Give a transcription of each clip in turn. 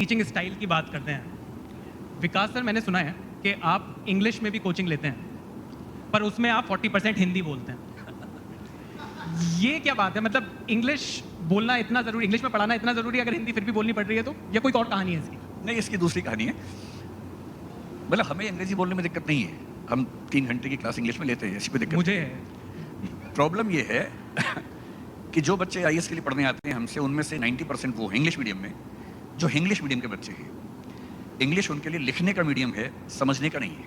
Teaching style की बात करते हैं। विकास सर, मैंने सुना है कि आप इंग्लिश में भी कोचिंग लेते हैं, पर उसमें आप 40% हिंदी बोलते हैं। ये क्या बात है? मतलब इंग्लिश बोलना इतना ज़रूरी, इंग्लिश में पढ़ाना इतना ज़रूरी है, अगर हिंदी फिर भी बोलनी पड़ रही है तो? या कोई और कहानी है इसकी? नहीं, इसकी दूसरी कहानी है। मतलब हमें अंग्रेजी बोलने में दिक्कत नहीं है, हम 3 घंटे की क्लास इंग्लिश में लेते हैं, ऐसी कोई दिक्कत मुझे नहीं। प्रॉब्लम ये है कि जो बच्चे आईएएस के लिए पढ़ने आते हैं हमसे, उनमें से 90% वो हैं इंग्लिश मीडियम में, जो इंग्लिश मीडियम के बच्चे हैं। इंग्लिश उनके लिए लिखने का मीडियम है, समझने का नहीं है।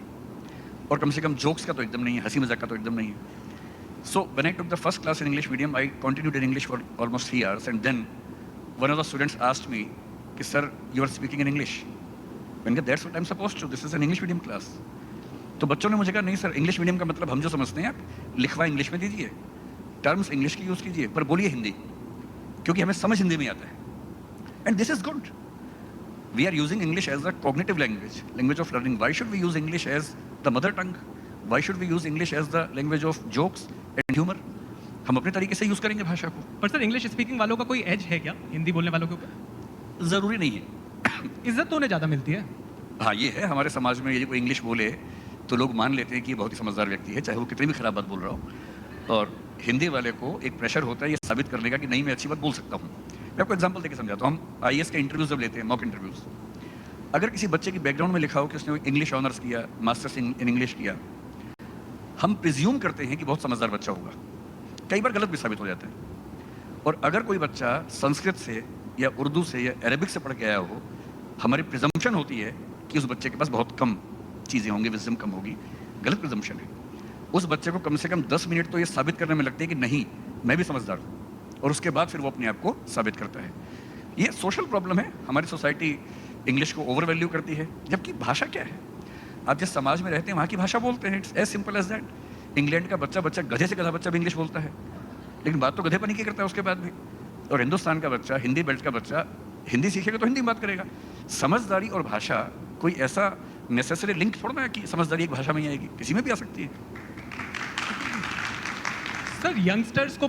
और कम से कम जोक्स का तो एकदम नहीं है, हंसी मजाक का तो एकदम नहीं है। So when I took the first class in English medium, I continued in English for almost 3 hours, and then one of the students asked me, "Sir, you are speaking in English." मैंने कहा, "That's what I'm supposed to. This is an English medium class." तो बच्चों ने मुझे कहा, "नहीं sir, English medium का मतलब हम जो समझते हैं, आप लिखवा इंग्लिश में दीजिए, टर्म्स इंग्लिश की यूज़ कीजिए, पर बोलिए हिंदी, क्योंकि हमें समझ हिंदी में आता है। And this is good. We are using English as a cognitive language, language of learning. Why should we use English as the mother tongue? Why should we use English as the language of jokes and humor? हम अपने तरीके से use करेंगे भाषा को। पर sir, English speaking वालों का कोई एज है क्या हिंदी बोलने वालों के ऊपर? जरूरी नहीं है। इज्जत तो उन्हें ज़्यादा मिलती है। हाँ, ये है हमारे समाज में, यदि कोई इंग्लिश बोले तो लोग मान लेते हैं कि ये बहुत ही समझदार व्यक्ति है, चाहे वो कितनी भी खराब बात बोल रहा हो। और हिंदी वाले को एक प्रेशर होता है ये साबित करने का कि नहीं, मैं अच्छी बात बोल सकता हूँ। मैं आपको एग्जाम्पल देकर समझाता हूँ। हम आईएएस के इंटरव्यूज जब लेते हैं, मॉक इंटरव्यूज, अगर किसी बच्चे की बैकग्राउंड में लिखा हो कि उसने इंग्लिश ऑनर्स किया, मास्टर्स इन इंग्लिश किया, हम प्रिज्यूम करते हैं कि बहुत समझदार बच्चा होगा। कई बार गलत भी साबित हो जाता है। और अगर कोई बच्चा संस्कृत से या उर्दू से या अरेबिक से पढ़ के आया हो, हमारी प्रिजम्पशन होती है कि उस बच्चे के पास बहुत कम चीज़ें होंगी, विजडम कम होगी। गलत प्रिजम्पशन है। उस बच्चे को कम से कम 10 मिनट तो ये साबित करने में लगते हैं कि नहीं, मैं भी समझदार हूँ, और उसके बाद फिर वो अपने आप को साबित करता है। ये सोशल प्रॉब्लम है। हमारी सोसाइटी इंग्लिश को ओवर वैल्यू करती है, जबकि भाषा क्या है? आप जिस समाज में रहते हैं वहाँ की भाषा बोलते हैं। It's as simple as that. England का बच्चा गधे से गधा बच्चा भी इंग्लिश बोलता है, लेकिन बात तो गधेपनी की करता है उसके बाद भी। और हिंदुस्तान का बच्चा, हिंदी बेल्ट का बच्चा हिंदी सीखेगा तो हिंदी में बात करेगा। समझदारी और भाषा कोई ऐसा नेसेसरी लिंक थोड़ा ना है कि समझदारी एक भाषा में ही आएगी, किसी में भी आ सकती है। सर, यंगस्टर्स को